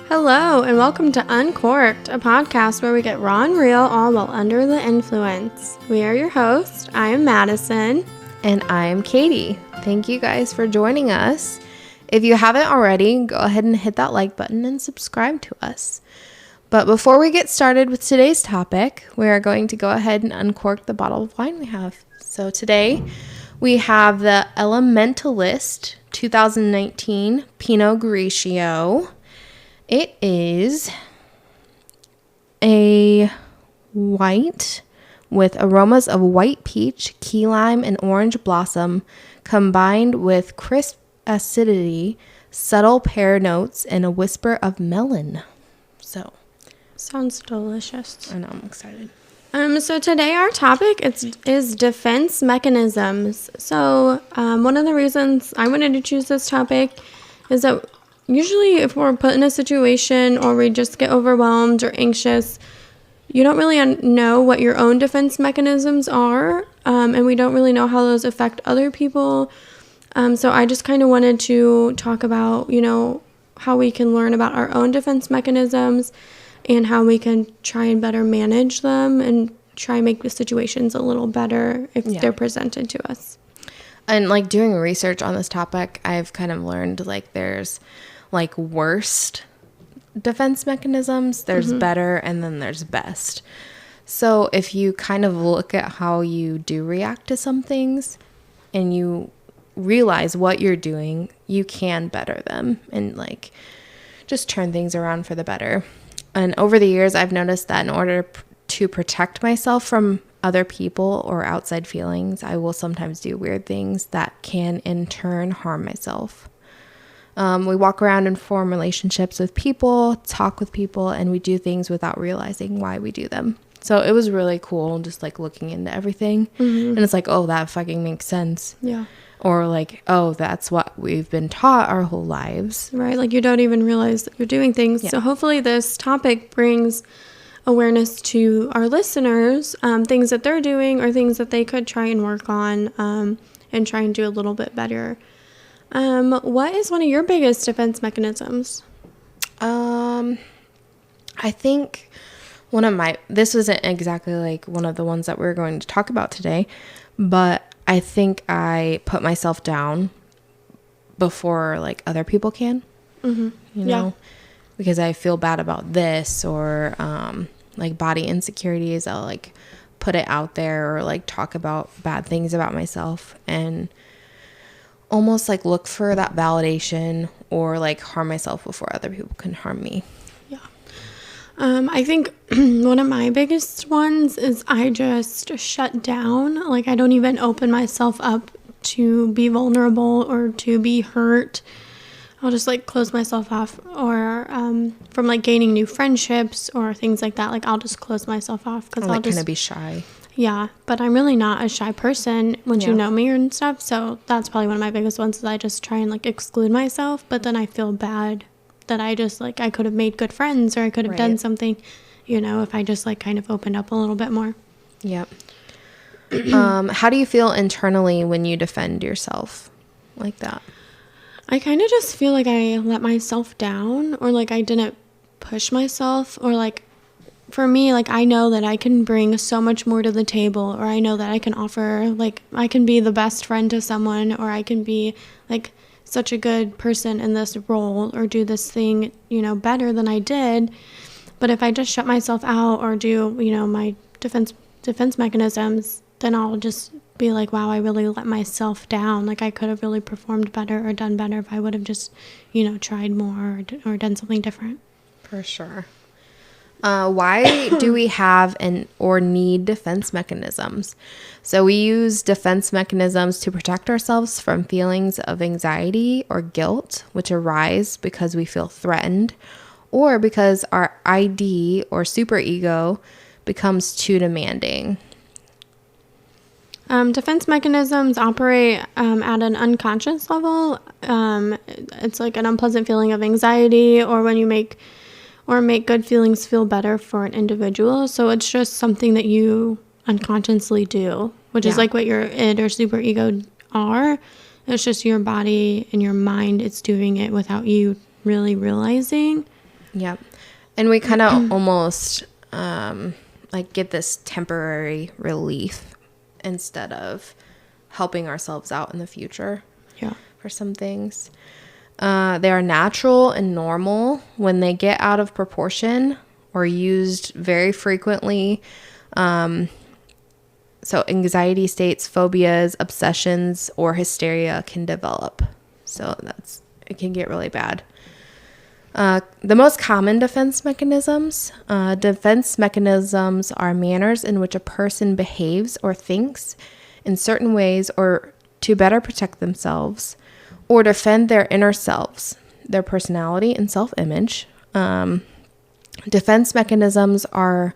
Hello, and welcome to Uncorked, a podcast where we get raw and real all while under the influence. We are your hosts. I am Maddison. And I am Katie. Thank you guys for joining us. If you haven't already, go ahead and hit that like button and subscribe to us. But before we get started with today's topic, we are going to go ahead and uncork the bottle of wine we have. So today we have the Elementalist 2019 Pinot Grigio. It is a white with aromas of white peach, key lime, and orange blossom combined with crisp acidity, subtle pear notes, and a whisper of melon. So, sounds delicious. I know, I'm excited. So today our topic is defense mechanisms. So one of the reasons I wanted to choose this topic is that usually if we're put in a situation or we just get overwhelmed or anxious, you don't really know what your own defense mechanisms are, and we don't really know how those affect other people. So I just kind of wanted to talk about, how we can learn about our own defense mechanisms and how we can try and better manage them and try and make the situations a little better if they're presented to us. And doing research on this topic, I've kind of learned there's worst defense mechanisms, there's better, and then there's best. So if you kind of look at how you do react to some things and you realize what you're doing, you can better them and just turn things around for the better. And over the years, I've noticed that in order to protect myself from other people or outside feelings, I will sometimes do weird things that can in turn harm myself. We walk around and form relationships with people, talk with people, and we do things without realizing why we do them. So it was really cool just looking into everything. And it's oh, that fucking makes sense. Yeah. Or oh, that's what we've been taught our whole lives. Right. You don't even realize that you're doing things. Yeah. So hopefully this topic brings awareness to our listeners, things that they're doing or things that they could try and work on and try and do a little bit better. What is one of your biggest defense mechanisms? I think this isn't exactly one of the ones that we're going to talk about today, but I think I put myself down before other people can, you know, because I feel bad about this or body insecurities. I'll put it out there or talk about bad things about myself and almost look for that validation or harm myself before other people can harm me. Yeah. I think one of my biggest ones is I just shut down. I don't even open myself up to be vulnerable or to be hurt. I'll just close myself off or from gaining new friendships or things like that. I'll just close myself off because I'll just kind of be shy. Yeah, but I'm really not a shy person once you know me and stuff. So that's probably one of my biggest ones is I just try and exclude myself. But then I feel bad that I just I could have made good friends or I could have done something, if I just kind of opened up a little bit more. Yep. How do you feel internally when you defend yourself like that? I kind of just feel I let myself down or I didn't push myself or for me, I know that I can bring so much more to the table or I know that I can offer, I can be the best friend to someone or I can be, such a good person in this role or do this thing, better than I did. But if I just shut myself out or do, my defense mechanisms, then I'll just be wow, I really let myself down. I could have really performed better or done better if I would have just, tried more or done something different. For sure. Why do we have or need defense mechanisms? So we use defense mechanisms to protect ourselves from feelings of anxiety or guilt, which arise because we feel threatened or because our ID or superego becomes too demanding. Defense mechanisms operate at an unconscious level. It's an unpleasant feeling of anxiety or when you make good feelings feel better for an individual. So it's just something that you unconsciously do, which is what your id or superego are. It's just your body and your mind, it's doing it without you really realizing. Yep. And we kind of almost like get this temporary relief instead of helping ourselves out in the future. Yeah. For some things. They are natural and normal. When they get out of proportion or used very frequently. So anxiety states, phobias, obsessions, or hysteria can develop. So it can get really bad. The most common defense mechanisms are manners in which a person behaves or thinks in certain ways or to better protect themselves or defend their inner selves, their personality and self-image. Defense mechanisms are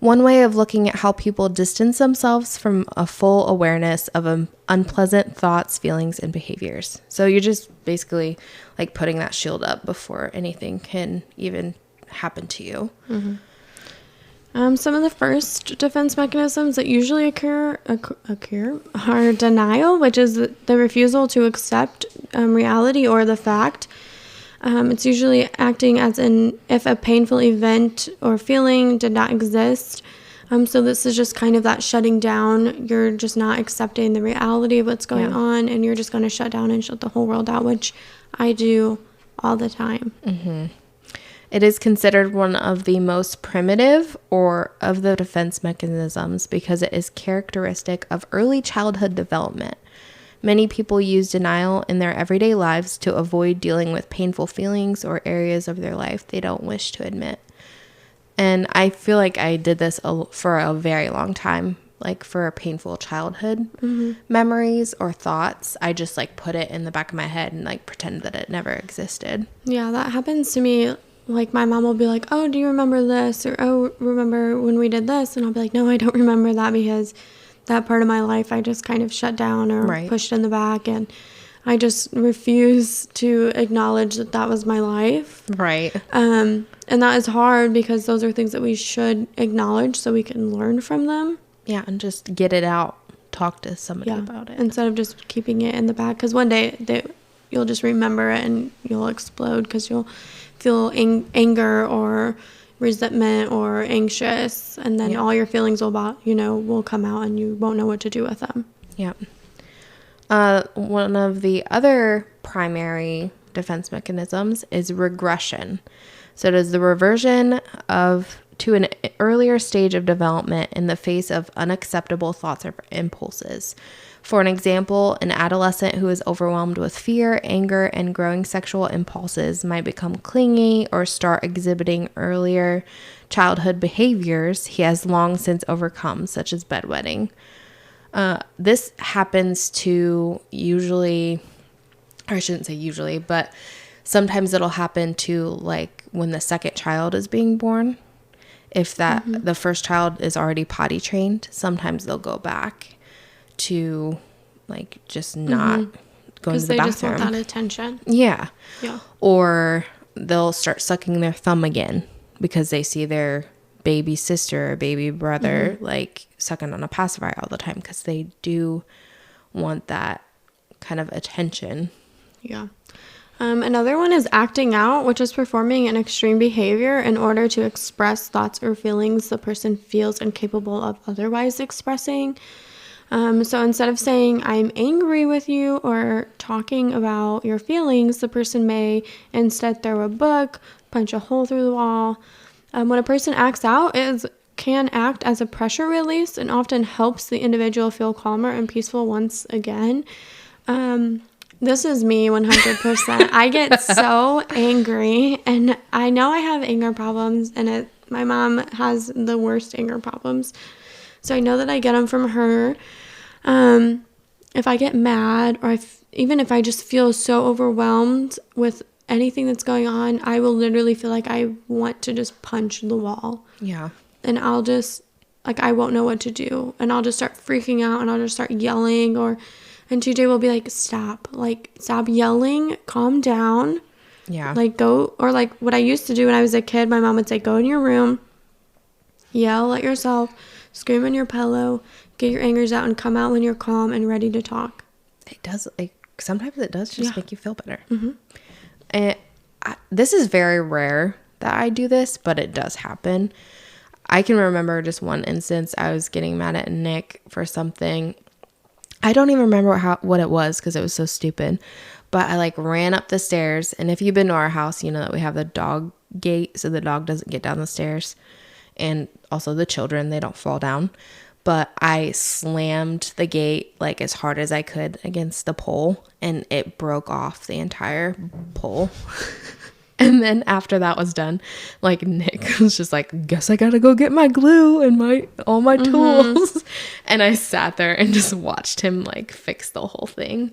one way of looking at how people distance themselves from a full awareness of unpleasant thoughts, feelings, and behaviors. So you're just basically like putting that shield up before anything can even happen to you. Mm-hmm. Some of the first defense mechanisms that usually occur are denial, which is the refusal to accept reality or the fact. It's usually acting as if a painful event or feeling did not exist. So this is just kind of that shutting down. You're just not accepting the reality of what's going on, and you're just going to shut down and shut the whole world out, which I do all the time. Mm-hmm. It is considered one of the most primitive of the defense mechanisms because it is characteristic of early childhood development. Many people use denial in their everyday lives to avoid dealing with painful feelings or areas of their life they don't wish to admit. And I feel like I did this for a very long time, like for painful childhood memories or thoughts. I just like put it in the back of my head and like pretend that it never existed. Yeah, that happens to me. Like my mom will be like, oh, do you remember this? Or, oh, remember when we did this? And I'll be like, no, I don't remember that because that part of my life I just kind of shut down or pushed in the back, and I just refuse to acknowledge that that was my life. Right. And that is hard because those are things that we should acknowledge so we can learn from them. Yeah, and just get it out. Talk to somebody about it. Instead of just keeping it in the back. Because one day you'll just remember it and you'll explode because you'll feel anger or resentment or anxious, and then all your feelings will come out and you won't know what to do with them. Yeah. One of the other primary defense mechanisms is regression. So it is the reversion to an earlier stage of development in the face of unacceptable thoughts or impulses. For an example, an adolescent who is overwhelmed with fear, anger, and growing sexual impulses might become clingy or start exhibiting earlier childhood behaviors he has long since overcome, such as bedwetting. This happens to but sometimes it'll happen to like when the second child is being born. If the first child is already potty trained, sometimes they'll go back to like just not going to the bathroom. Because they just want that attention. Yeah. Or they'll start sucking their thumb again because they see their baby sister or baby brother like sucking on a pacifier all the time because they do want that kind of attention. Yeah. Another one is acting out, which is performing an extreme behavior in order to express thoughts or feelings the person feels incapable of otherwise expressing. So instead of saying, I'm angry with you or talking about your feelings, the person may instead throw a book, punch a hole through the wall. When a person acts out, it can act as a pressure release and often helps the individual feel calmer and peaceful once again. This is me 100%. I get so angry, and I know I have anger problems, and my mom has the worst anger problems. So I know that I get them from her. If I get mad or even if I just feel so overwhelmed with anything that's going on, I will literally feel like I want to just punch the wall. Yeah. And I'll just, I won't know what to do. And I'll just start freaking out and I'll just start yelling and TJ will be like, stop yelling, calm down. Yeah. Go, or what I used to do when I was a kid, my mom would say, go in your room, yell at yourself, scream in your pillow, get your angers out and come out when you're calm and ready to talk. It does, sometimes it does just make you feel better. Mm-hmm. And this is very rare that I do this, but it does happen. I can remember just one instance. I was getting mad at Nick for something. I don't even remember what it was because it was so stupid. But I like ran up the stairs. And if you've been to our house, you know that we have the dog gate so the dog doesn't get down the stairs. And also the children, they don't fall down. But I slammed the gate like as hard as I could against the pole, and it broke off the entire pole. And then after that was done, like Nick was just like, guess I gotta go get my glue and all my tools. And I sat there and just watched him like fix the whole thing.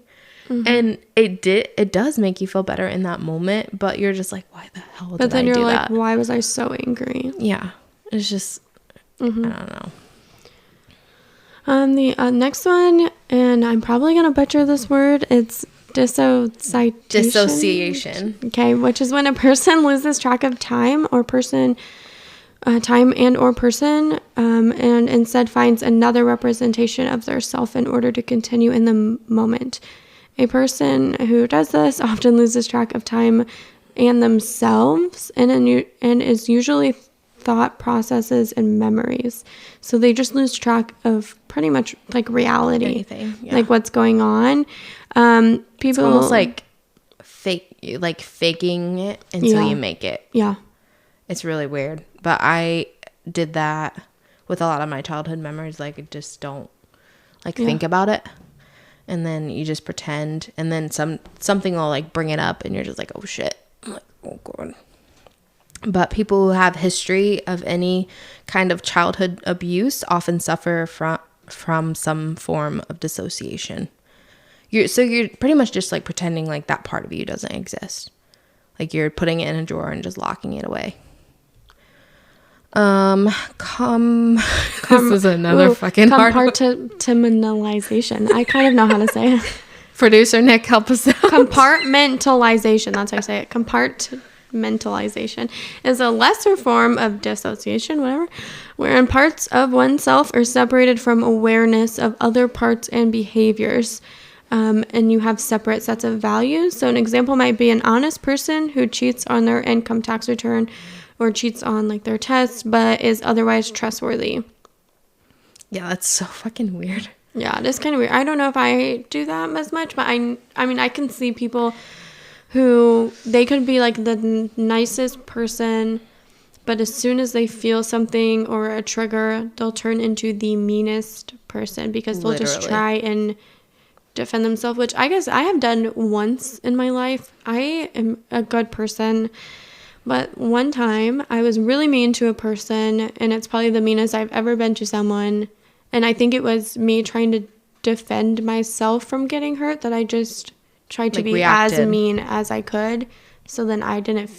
And it does make you feel better in that moment, but you're just like, why the hell did I do that? But then you're like, why was I so angry? Yeah. It's just, I don't know. The next one, and I'm probably going to butcher this word, it's dissociation. Okay, which is when a person loses track of time and or person, and instead finds another representation of their self in order to continue in the moment. A person who does this often loses track of time and themselves, and is usually thought processes and memories. So they just lose track of pretty much like reality. Anything, yeah. Like what's going on. People, it's almost like faking it until you make it. Yeah. It's really weird. But I did that with a lot of my childhood memories. Like, I just don't think about it. And then you just pretend, and then something will like bring it up and you're just like, oh shit. I'm like, oh god. But people who have history of any kind of childhood abuse often suffer from some form of dissociation. You're pretty much just like pretending like that part of you doesn't exist. Like you're putting it in a drawer and just locking it away. This is another fucking hard one. Compartmentalization. I kind of know how to say it. Producer Nick, help us out. Compartmentalization. That's how I say it. Compartmentalization is a lesser form of dissociation, wherein parts of oneself are separated from awareness of other parts and behaviors, and you have separate sets of values. So an example might be an honest person who cheats on their income tax return or cheats on like their tests, but is otherwise trustworthy. Yeah, that's so fucking weird. Yeah, it is kind of weird. I don't know if I do that as much, but I mean, I can see people who they could be like the nicest person, but as soon as they feel something or a trigger, they'll turn into the meanest person because they'll just try and defend themselves, which I guess I have done once in my life. I am a good person, but one time I was really mean to a person, and it's probably the meanest I've ever been to someone, and I think it was me trying to defend myself from getting hurt that I just tried to be as mean as I could, so then I didn't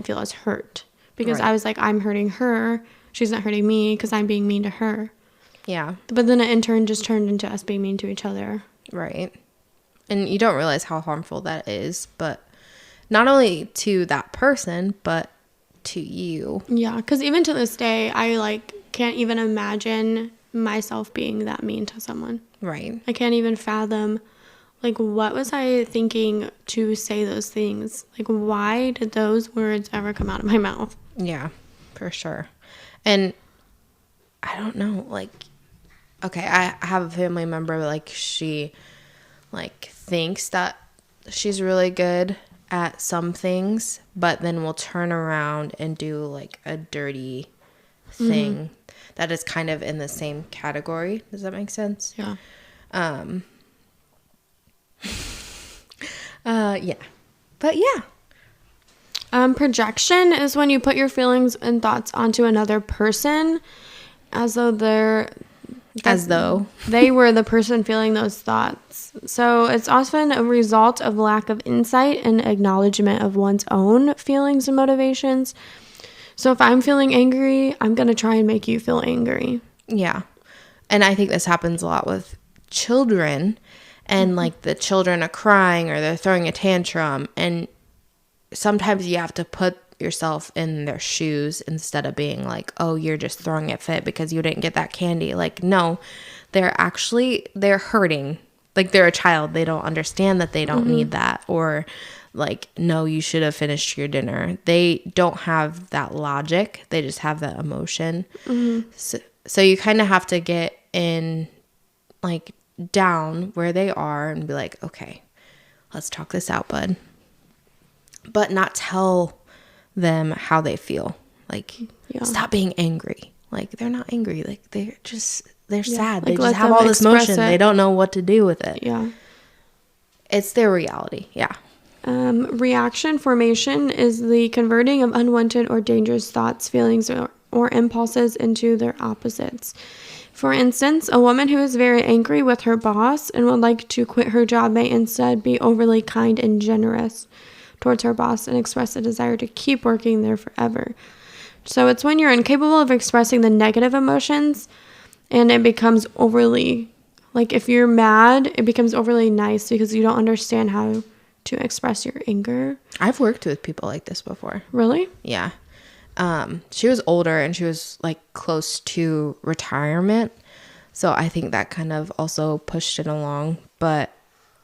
feel as hurt because I was like, I'm hurting her, she's not hurting me because I'm being mean to her. Yeah. But then it in turn just turned into us being mean to each other. Right. And you don't realize how harmful that is, but not only to that person, but to you. Yeah, because even to this day, I like can't even imagine myself being that mean to someone. Right. I can't even fathom, like, what was I thinking to say those things? Like, why did those words ever come out of my mouth? Yeah, for sure. And I don't know, like, okay, I have a family member, like, she, like, thinks that she's really good at some things, but then will turn around and do, like, a dirty thing that is kind of in the same category. Does that make sense? Yeah. Yeah. But yeah. Projection is when you put your feelings and thoughts onto another person as though they were the person feeling those thoughts. So it's often a result of lack of insight and acknowledgement of one's own feelings and motivations. So if I'm feeling angry, I'm going to try and make you feel angry. Yeah. And I think this happens a lot with children, and like the children are crying or they're throwing a tantrum, and sometimes you have to put yourself in their shoes instead of being like, oh, you're just throwing a fit because you didn't get that candy. Like, no, they're hurting. Like, they're a child. They don't understand that they don't need that, or like, no, you should have finished your dinner. They don't have that logic. They just have that emotion. So you kind of have to get in, like, down where they are and be like, okay, let's talk this out, bud. But not tell them how they feel. Like, stop being angry. Like, they're not angry. Like, they're sad. Like, they just have all this emotion. They don't know what to do with it. Yeah. It's their reality. Yeah. Reaction formation is the converting of unwanted or dangerous thoughts, feelings, or impulses into their opposites. For instance, a woman who is very angry with her boss and would like to quit her job may instead be overly kind and generous towards her boss and express a desire to keep working there forever. So it's when you're incapable of expressing the negative emotions and it becomes overly, like, if you're mad, it becomes overly nice because you don't understand how to express your anger. I've worked with people like this before. Really? Yeah. She was older and she was, like, close to retirement. So I think that kind of also pushed it along. But,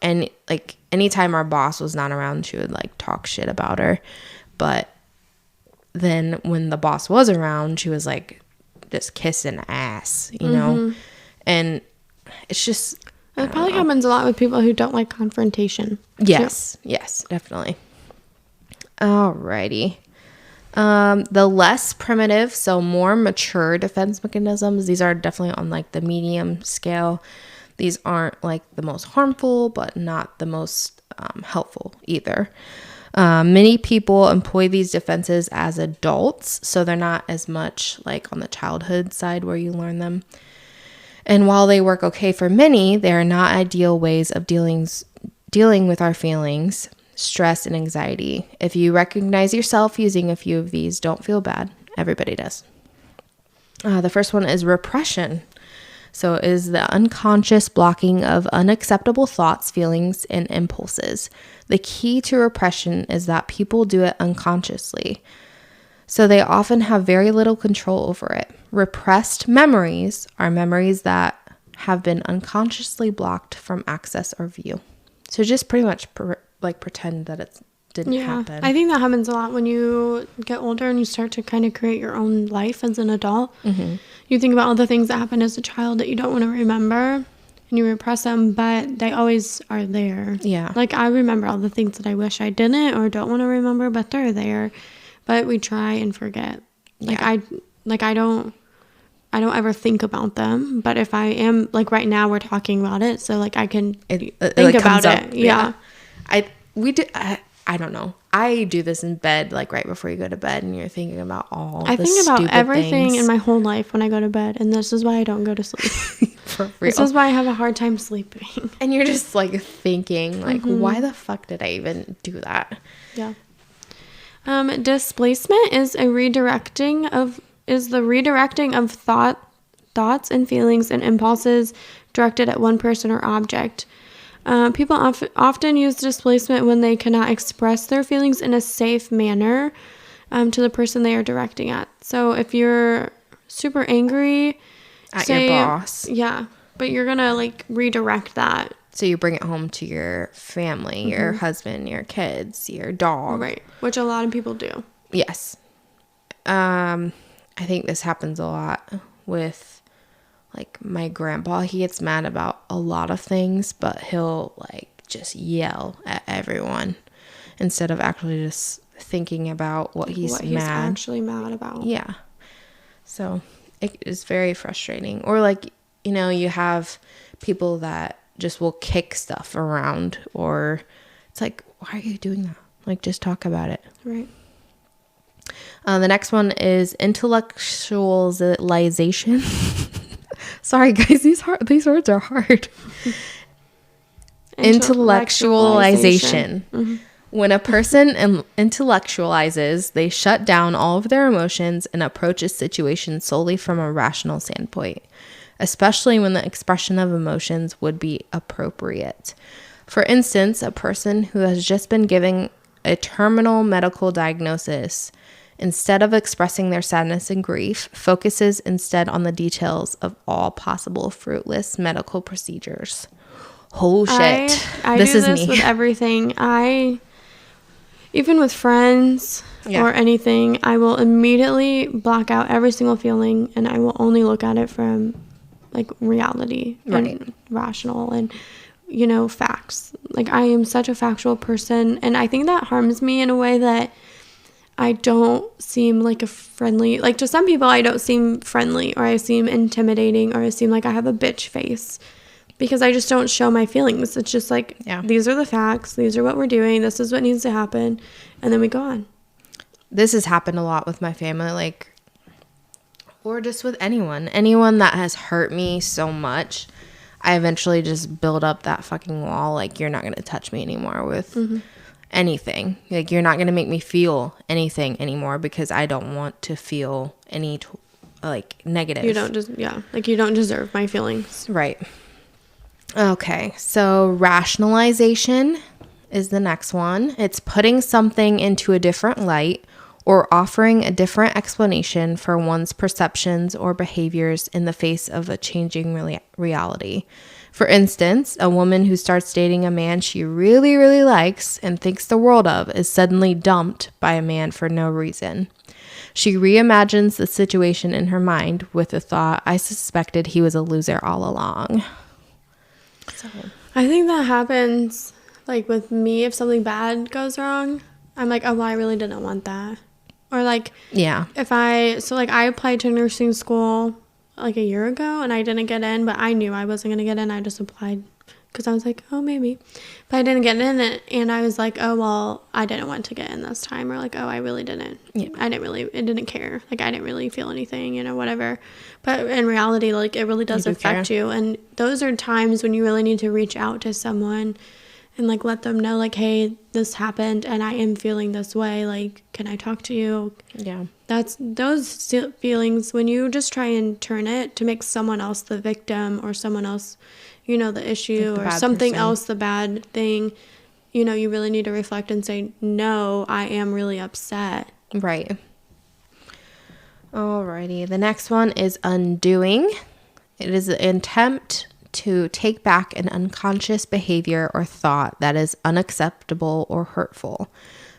and like, anytime our boss was not around, she would, like, talk shit about her. But then when the boss was around, she was, like, just kissing ass, you know? And it's just... It probably happens a lot with people who don't like confrontation. Yes. Yes, definitely. Alrighty. The less primitive, so more mature defense mechanisms, these are definitely on, like, the medium scale. These aren't, like, the most harmful, but not the most helpful either. Many people employ these defenses as adults, so they're not as much, like, on the childhood side where you learn them. And while they work okay for many, they are not ideal ways of dealing with our feelings, stress, and anxiety. If you recognize yourself using a few of these, don't feel bad. Everybody does. The first one is repression. So it is the unconscious blocking of unacceptable thoughts, feelings, and impulses. The key to repression is that people do it unconsciously. So they often have very little control over it. Repressed memories are memories that have been unconsciously blocked from access or view. So just pretty much pretend that it didn't happen. I think that happens a lot when you get older and you start to kind of create your own life as an adult. You think about all the things that happened as a child that you don't want to remember and you repress them, but they always are there. Yeah. Like, I remember all the things that I wish I didn't or don't want to remember, but they're there. But we try and forget. I don't ever think about them. But if I am, like, right now we're talking about it, so, like, I can think about it. Yeah. I don't know. I do this in bed, like, right before you go to bed, and you're thinking about all the I think about everything things in my whole life when I go to bed, and this is why I don't go to sleep. For real. This is why I have a hard time sleeping. And you're just, like, thinking, like, why the fuck did I even do that? Yeah. Displacement is the redirecting of thoughts and feelings and impulses directed at one person or object. People often use displacement when they cannot express their feelings in a safe manner to the person they are directing at. So if you're super angry at your boss, but you're gonna, like, redirect that. So you bring it home to your family, your husband, your kids, your dog. Right, which a lot of people do. Yes. I think this happens a lot with, like, my grandpa. He gets mad about a lot of things, but he'll, like, just yell at everyone instead of actually just thinking about what he's actually mad about. Yeah. So it is very frustrating. Or, like, you know, you have people that just will kick stuff around, or it's like, why are you doing that? Like, just talk about it. Right. The next one is intellectualization. Sorry, guys, these words are hard. Intellectualization. When a person intellectualizes, they shut down all of their emotions and approach a situation solely from a rational standpoint, especially when the expression of emotions would be appropriate. For instance, a person who has just been given a terminal medical diagnosis, instead of expressing their sadness and grief, focuses instead on the details of all possible fruitless medical procedures. Oh shit. I this do is this me. with everything. even with friends Yeah. or anything, I will immediately block out every single feeling, and I will only look at it from like reality and rational and, you know, facts. Like, I am such a factual person, and I think that harms me in a way that I don't seem like a friendly, like to some people I don't seem friendly, or I seem intimidating, or I seem like I have a bitch face, because I just don't show my feelings. It's just like, these are the facts, these are what we're doing, this is what needs to happen, and then we go on. This has happened a lot with my family, like, or just with anyone that has hurt me so much. I eventually just build up that fucking wall. Like, you're not going to touch me anymore with anything. Like, you're not going to make me feel anything anymore, because I don't want to feel any like negative. You don't just, like, you don't deserve my feelings. Right. Okay. So rationalization is the next one. It's putting something into a different light, or offering a different explanation for one's perceptions or behaviors in the face of a changing reality. For instance, a woman who starts dating a man she really, really likes and thinks the world of is suddenly dumped by a man for no reason. She reimagines the situation in her mind with the thought, I suspected he was a loser all along. So I think that happens, like, with me. If something bad goes wrong, I'm like, oh, well, I really didn't want that. Or, like, if I applied to nursing school, like, a year ago, and I didn't get in, but I knew I wasn't going to get in. I just applied because I was like, oh, maybe. But I didn't get in, and I was like, oh, well, I didn't want to get in this time. Or, like, oh, I really didn't. I didn't care. Like, I didn't really feel anything, you know, whatever. But in reality, like, it really does affect you. And those are times when you really need to reach out to someone and, like, let them know, like, hey, this happened and I am feeling this way. Like, can I talk to you? Yeah. That's those feelings, when you just try and turn it to make someone else the victim, or someone else, you know, the issue, like or something else the bad thing, you know, you really need to reflect and say, no, I am really upset. Right. Alrighty. The next one is undoing. It is an attempt to take back an unconscious behavior or thought that is unacceptable or hurtful.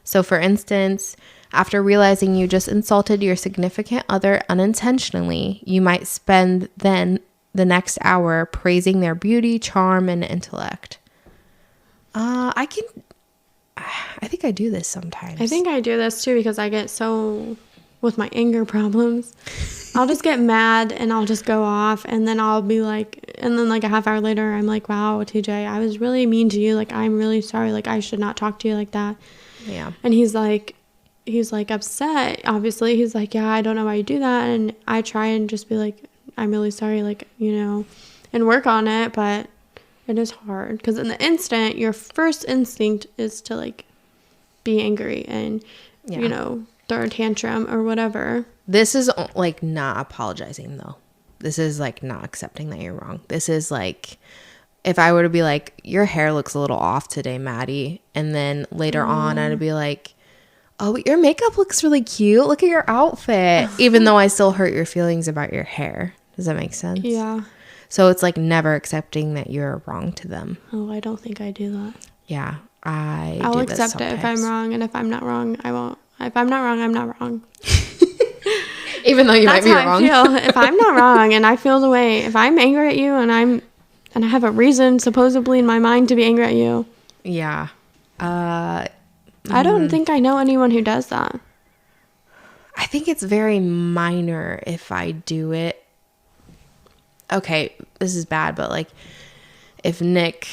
So, for instance, after realizing you just insulted your significant other unintentionally, you might spend then the next hour praising their beauty, charm, and intellect. I think I do this sometimes. I think I do this too, because I get so, with my anger problems, I'll just get mad and I'll just go off, and then I'll be like, and then like a half hour later, I'm like, wow, TJ, I was really mean to you. Like, I'm really sorry. Like, I should not talk to you like that. Yeah. And he's like upset. Obviously, he's like, yeah, I don't know why you do that. And I try and just be like, I'm really sorry, like, you know, and work on it. But it is hard, because in the instant, your first instinct is to, like, be angry and, you know, throw a tantrum or whatever. This is like not apologizing, though. This is like not accepting that you're wrong. This is like, if I were to be like, your hair looks a little off today, Maddie, and then later on I'd be like, oh, your makeup looks really cute. Look at your outfit. Even though I still hurt your feelings about your hair. Does that make sense? Yeah. So it's like never accepting that you're wrong to them. Oh, I don't think I do that. Yeah, I'll accept it if I'm wrong, and if I'm not wrong, I won't. If I'm not wrong, I'm not wrong. Even though you might be wrong. That's how I feel. If I'm not wrong and I feel the way, if I'm angry at you and I have a reason supposedly in my mind to be angry at you. Yeah. I don't think I know anyone who does that. I think it's very minor if I do it. Okay, this is bad, but like if Nick,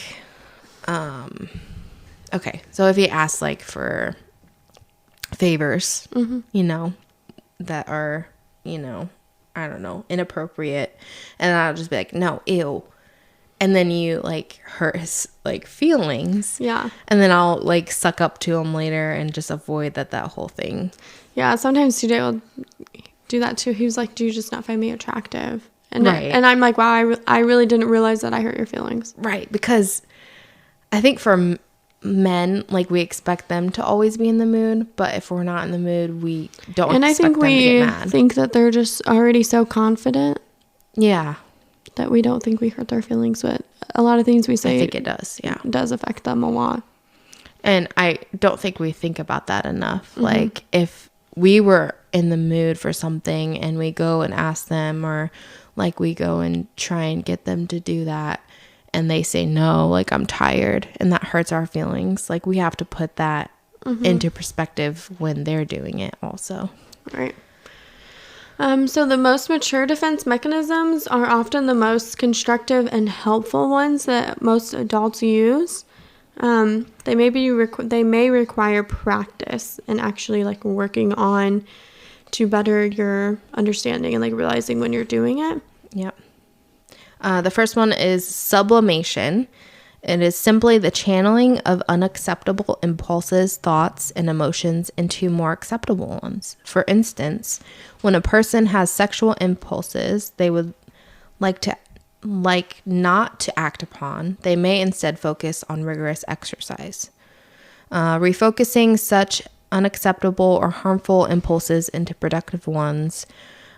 okay, so if he asks like for favors, you know, that are, you know, I don't know, inappropriate, and I'll just be like, no, ew. And then you like hurt his like feelings. Yeah. And then I'll like suck up to him later and just avoid that whole thing. Yeah. Sometimes TJ will do that too. He was like, do you just not find me attractive? And right. And I'm like, wow, I really didn't realize that I hurt your feelings. Right. Because I think for men, like we expect them to always be in the mood, but if we're not in the mood, we don't and expect them to get mad. I think that they're just already so confident. Yeah. That we don't think we hurt their feelings, but a lot of things we say, I think it does. Yeah, it does affect them a lot. And I don't think we think about that enough. Like, if we were in the mood for something and we go and ask them, or like we go and try and get them to do that and they say no, like, I'm tired, and that hurts our feelings. Like, we have to put that into perspective when they're doing it also. Right. So the most mature defense mechanisms are often the most constructive and helpful ones that most adults use. They may require practice and actually like working on to better your understanding and like realizing when you're doing it. Yep. The first one is sublimation. It is simply the channeling of unacceptable impulses, thoughts, and emotions into more acceptable ones. For instance, when a person has sexual impulses they would like not to act upon, they may instead focus on rigorous exercise. Refocusing such unacceptable or harmful impulses into productive ones,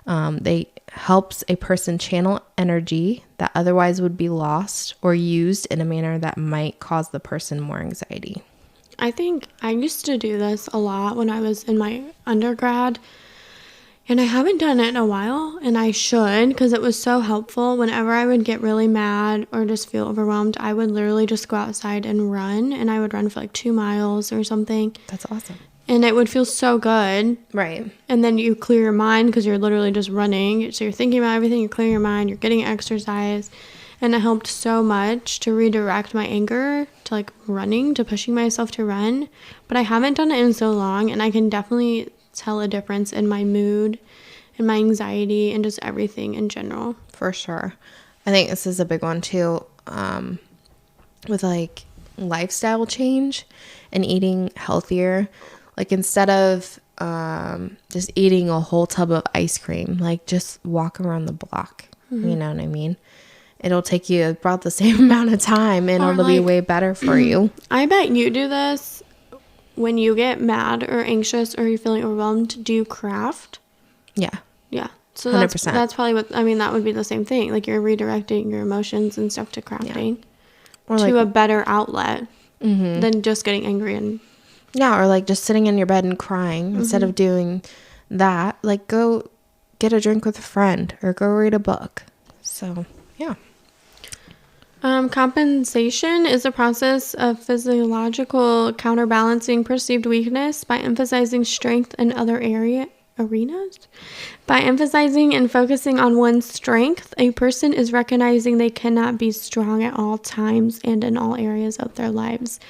they helps a person channel energy that otherwise would be lost or used in a manner that might cause the person more anxiety. I think I used to do this a lot when I was in my undergrad, and I haven't done it in a while, and I should, because it was so helpful. Whenever I would get really mad or just feel overwhelmed, I would literally just go outside and run, and I would run for like 2 miles or something. That's awesome. And it would feel so good. Right. And then you clear your mind because you're literally just running. So you're thinking about everything, you're clearing your mind, you're getting exercise. And it helped so much to redirect my anger to like running, to pushing myself to run. But I haven't done it in so long, and I can definitely tell a difference in my mood and my anxiety and just everything in general. For sure. I think this is a big one too, with like lifestyle change and eating healthier. Like, instead of just eating a whole tub of ice cream, like, just walk around the block. You know what I mean? It'll take you about the same amount of time, and it'll be way better for you. I bet you do this when you get mad or anxious or you're feeling overwhelmed. Do you craft? Yeah. Yeah. So 100%. That's probably what, I mean, that would be the same thing. Like, you're redirecting your emotions and stuff to crafting. Yeah. Or to a better outlet than just getting angry and... Yeah, or like just sitting in your bed and crying. Instead of doing that, like, go get a drink with a friend or go read a book. So, yeah. Compensation is a process of physiological counterbalancing perceived weakness by emphasizing strength in other arenas. By emphasizing and focusing on one's strength, a person is recognizing they cannot be strong at all times and in all areas of their lives.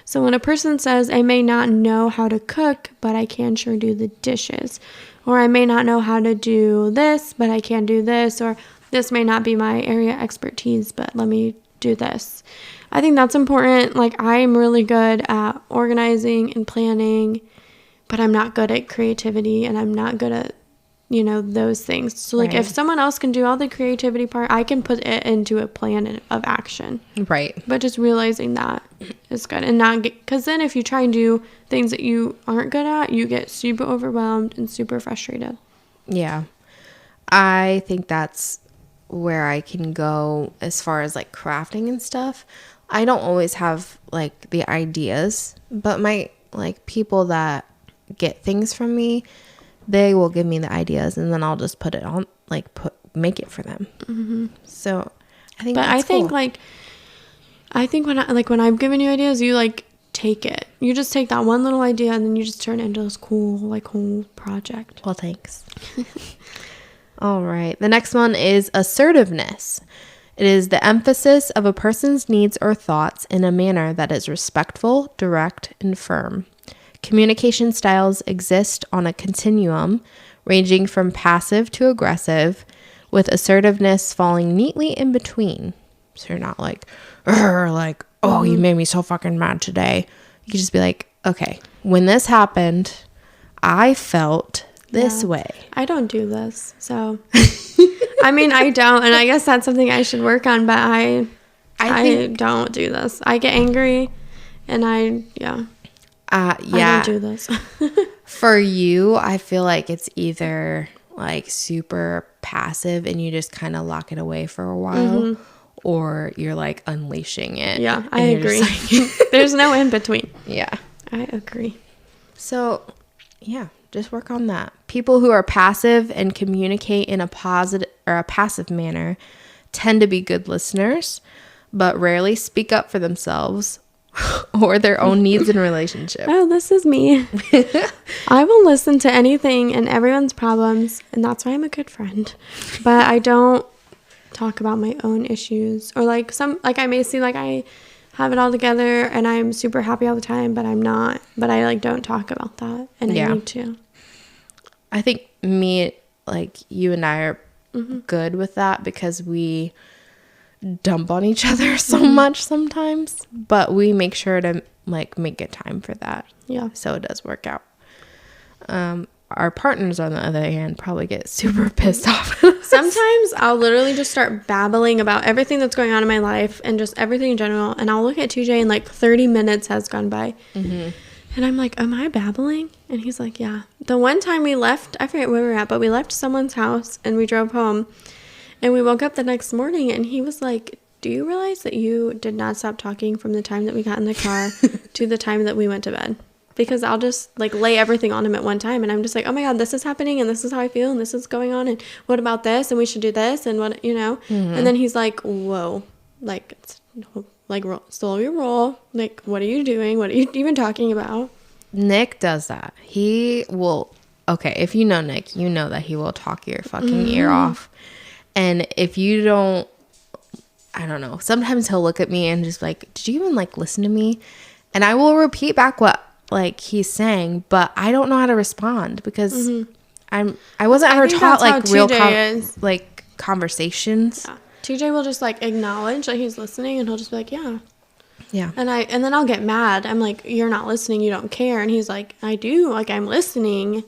So when a person says, I may not know how to cook, but I can sure do the dishes. Or I may not know how to do this, but I can do this. Or this may not be my area of expertise, but let me do this. I think that's important. Like, I'm really good at organizing and planning, but I'm not good at creativity, and I'm not good at, those things. So, like, if someone else can do all the creativity part, I can put it into a plan of action. Right. But just realizing that is good. And not get, because then if you try and do things that you aren't good at, you get super overwhelmed and super frustrated. Yeah. I think that's where I can go as far as like crafting and stuff. I don't always have like the ideas, but my like people that get things from me, they will give me the ideas, and then I'll just put it on, like make it for them. So I think that's cool. I think when I've given you ideas, you like take it. You just take that one little idea and then you just turn it into this cool like whole project. Well, thanks. All right. The next one is assertiveness. It is the emphasis of a person's needs or thoughts in a manner that is respectful, direct, and firm. Communication styles exist on a continuum ranging from passive to aggressive, with assertiveness falling neatly in between. So you're not like, oh, you made me so fucking mad today. You can just be like, okay, when this happened, I felt this way. I don't do this. So, I mean, I don't. And I guess that's something I should work on. But I don't do this. I get angry and I don't do this. For you, I feel like it's either like super passive and you just kind of lock it away for a while, or you're like unleashing it. Yeah, I and you're agree. just like- There's no in between. Yeah. I agree. So, yeah, just work on that. People who are passive and communicate in a positive or a passive manner tend to be good listeners, but rarely speak up for themselves or their own needs in relationship. Oh, this is me. I will listen to anything and everyone's problems, and that's why I'm a good friend. But I don't talk about my own issues, or like I may seem like I have it all together and I'm super happy all the time, but I'm not. But I like don't talk about that, and I need to. I think you and I are good with that because we dump on each other so much sometimes, but we make sure to like make a time for that. Yeah. So it does work out. Our partners, on the other hand, probably get super pissed off. Sometimes I'll literally just start babbling about everything that's going on in my life and just everything in general, and I'll look at TJ and like 30 minutes has gone by. And I'm like, am I babbling? And he's like, yeah. The one time we left, I forget where we were at, but we left someone's house and we drove home. And we woke up the next morning and he was like, do you realize that you did not stop talking from the time that we got in the car to the time that we went to bed? Because I'll just like lay everything on him at one time. And I'm just like, oh my God, this is happening and this is how I feel and this is going on. And what about this? And we should do this and what, And then he's like, whoa, like slow your roll. Like, what are you doing? What are you even talking about? Nick does that. He will, okay, if you know Nick, you know that he will talk your fucking ear off. And if you don't, I don't know, sometimes he'll look at me and just like, did you even like listen to me? And I will repeat back what like he's saying, but I don't know how to respond because I wasn't ever taught like real like conversations. Yeah. TJ will just like acknowledge that he's listening and he'll just be like, yeah. Yeah. And then I'll get mad. I'm like, you're not listening, you don't care. And he's like, I do, like I'm listening,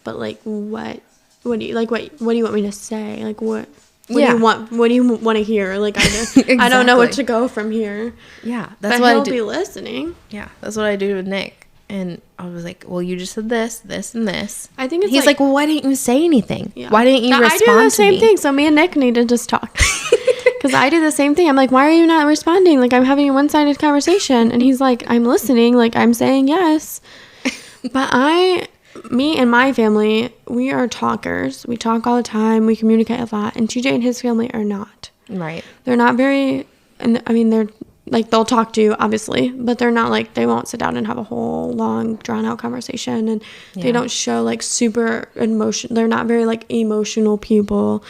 but like what do you like what do you want me to say? Like what do you want to hear? Like Exactly. I don't know where to go from here. Yeah. That's but what he'll I do. be listening. Yeah. That's what I do with Nick. And I was like, well, you just said this, and this. I think it's he's like, well, why didn't you say anything? Yeah. Why didn't you respond to me? I do the same thing. So me and Nick need to just talk. Because I do the same thing. I'm like, why are you not responding? Like, I'm having a one-sided conversation. And he's like, I'm listening. Like, I'm saying yes. But me and my family, we are talkers. We talk all the time. We communicate a lot. And TJ and his family are not. Right. They're not very, and I mean, they're like, they'll talk to you, obviously. But they're not like, they won't sit down and have a whole long, drawn-out conversation. And they don't show like super emotion. They're not very like emotional people.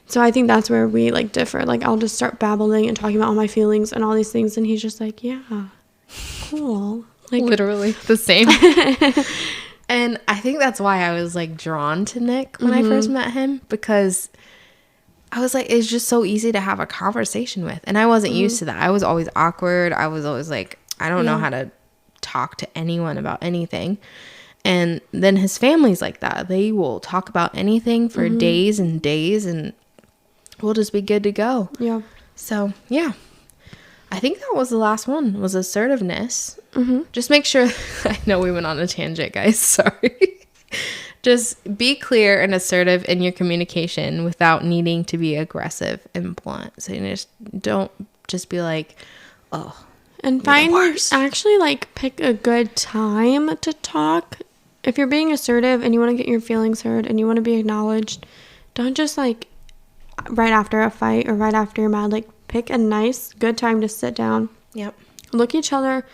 So I think that's where we like differ. Like I'll just start babbling and talking about all my feelings and all these things, and he's just like, yeah, cool. Like literally the same. And I think that's why I was like drawn to Nick when I first met him, because I was like, it's just so easy to have a conversation with. And I wasn't used to that. I was always awkward. I was always like, I don't know how to talk to anyone about anything. And then his family's like that. They will talk about anything for days and days, and we'll just be good to go. Yeah. So, yeah. I think that was the last one, was assertiveness. Just make sure, I know we went on a tangent, guys. Sorry. Just be clear and assertive in your communication without needing to be aggressive and blunt. So you just don't just be like, oh. And actually like pick a good time to talk. If you're being assertive and you want to get your feelings heard and you want to be acknowledged, don't just like right after a fight or right after you're mad. Like pick a nice, good time to sit down. Yep. Look each other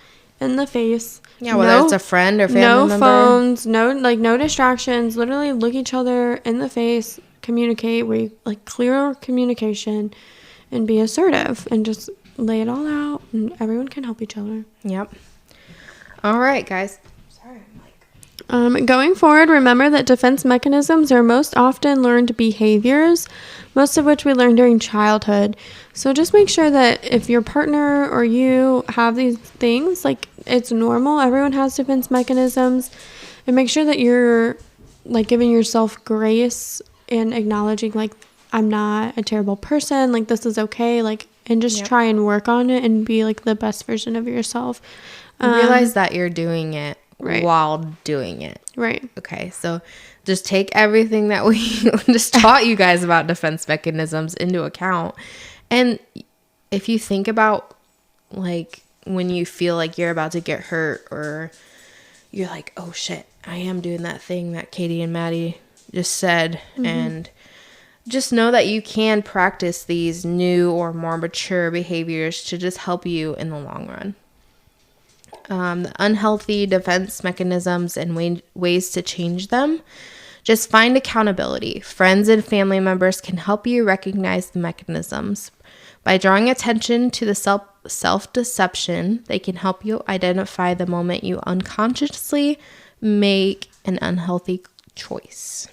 in the face. Yeah, whether it's a friend or family member. No phones, no distractions. Literally look each other in the face, communicate, like clear communication, and be assertive and just lay it all out, and everyone can help each other. Yep. All right, guys. Sorry, going forward, remember that defense mechanisms are most often learned behaviors, most of which we learn during childhood. So just make sure that if your partner or you have these things, like it's normal, everyone has defense mechanisms, and make sure that you're like giving yourself grace and acknowledging like, I'm not a terrible person, like this is okay, like, and just try and work on it and be like the best version of yourself. Realize that you're doing it while doing it. Right. Okay, so just take everything that we just taught you guys about defense mechanisms into account. And if you think about like when you feel like you're about to get hurt, or you're like, oh shit, I am doing that thing that Katie and Maddie just said. And just know that you can practice these new or more mature behaviors to just help you in the long run. The unhealthy defense mechanisms and ways to change them. Just find accountability. Friends and family members can help you recognize the mechanisms. By drawing attention to the self-deception, they can help you identify the moment you unconsciously make an unhealthy choice.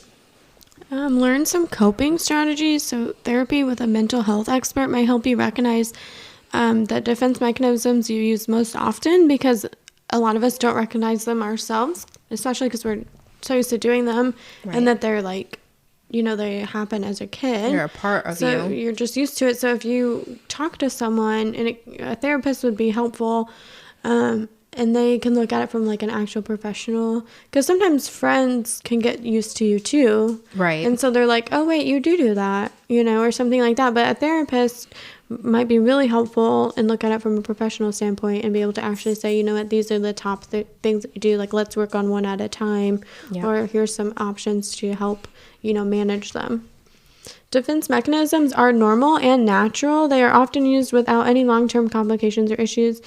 Learn some coping strategies. So therapy with a mental health expert might help you recognize the defense mechanisms you use most often, because a lot of us don't recognize them ourselves, especially because we're so used to doing them, and that they're like, they happen as a kid. They're a part of you. So you're just used to it. So if you talk to someone, and a therapist would be helpful, and they can look at it from like an actual professional, because sometimes friends can get used to you too. Right. And so they're like, oh wait, you do that, or something like that. But a therapist might be really helpful and look at it from a professional standpoint and be able to actually say, what, these are the top things that you do. Like, let's work on one at a time, or here's some options to help, manage them. Defense mechanisms are normal and natural. They are often used without any long-term complications or issues.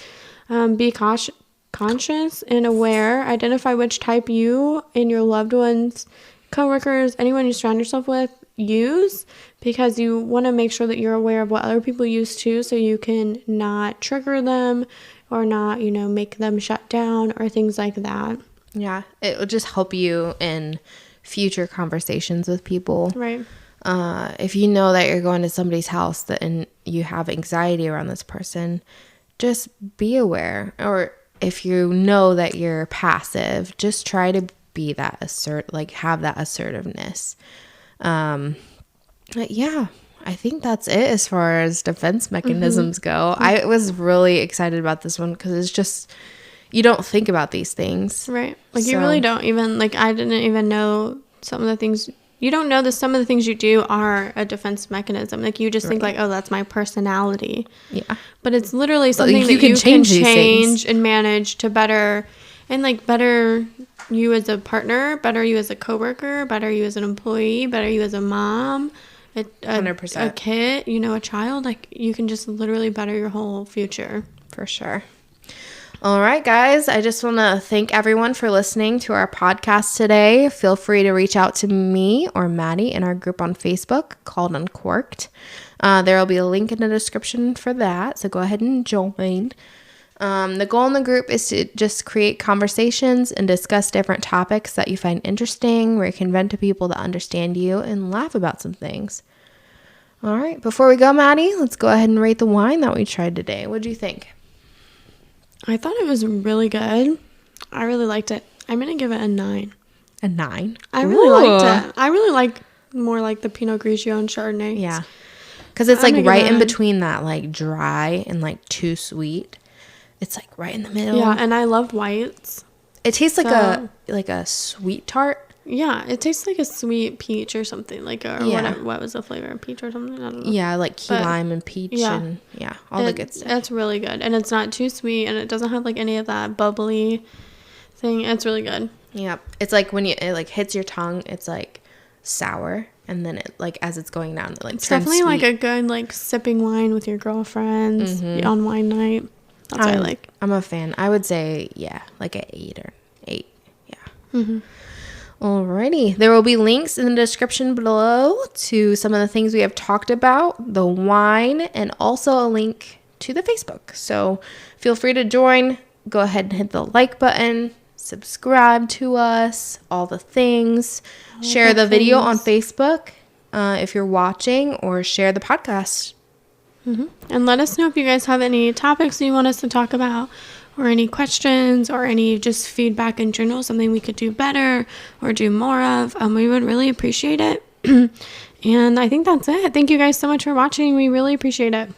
Be conscious and aware. Identify which type you and your loved ones, coworkers, anyone you surround yourself with use, because you want to make sure that you're aware of what other people use too, so you can not trigger them or not, make them shut down or things like that. Yeah, it will just help you in future conversations with people. Right. If you know that you're going to somebody's house and you have anxiety around this person, just be aware. Or if you know that you're passive, just try to be that have that assertiveness. But yeah, I think that's it as far as defense mechanisms go. I was really excited about this one because it's just, you don't think about these things. Right. Like, you really don't even, like, I didn't even know some of the things. You don't know that some of the things you do are a defense mechanism. Like, you just think like, oh, that's my personality. Yeah. But it's literally something that you can change and manage to better you as a partner, better you as a coworker, better you as an employee, better you as a mom, 100%. A kid, a child. Like, you can just literally better your whole future. For sure. All right, guys. I just want to thank everyone for listening to our podcast today. Feel free to reach out to me or Maddie in our group on Facebook called Uncorked. There will be a link in the description for that, so go ahead and join. The goal in the group is to just create conversations and discuss different topics that you find interesting, where you can vent to people that understand you and laugh about some things. All right, before we go, Maddie, let's go ahead and rate the wine that we tried today. What do you think? I thought it was really good. I really liked it. I'm going to give it a 9. A 9? I really liked it. I really like more like the Pinot Grigio and Chardonnay. Yeah. Because it's like right in between that, like dry and like too sweet. It's like right in the middle. Yeah, and I love whites. It tastes like a sweet tart. Yeah, it tastes like a sweet peach or something. What was the flavor of peach or something? I don't know. Yeah, like key lime and peach and all the good stuff. It's really good, and it's not too sweet, and it doesn't have like any of that bubbly thing. It's really good. Yeah, it's like when it like hits your tongue, it's like sour, and then it like as it's going down, it like it's turns definitely sweet. Like a good like sipping wine with your girlfriends on wine night. That's what I like. I'm a fan. I would say like an 8 or 8. Yeah. Alrighty. There will be links in the description below to some of the things we have talked about, the wine, and also a link to the Facebook. So feel free to join. Go ahead and hit the like button, subscribe to us, all the things. Share the video on Facebook if you're watching, or share the podcast. And let us know if you guys have any topics you want us to talk about, or any questions, or any just feedback in general, something we could do better or do more of. We would really appreciate it. And I think that's it. Thank you guys so much for watching. We really appreciate it.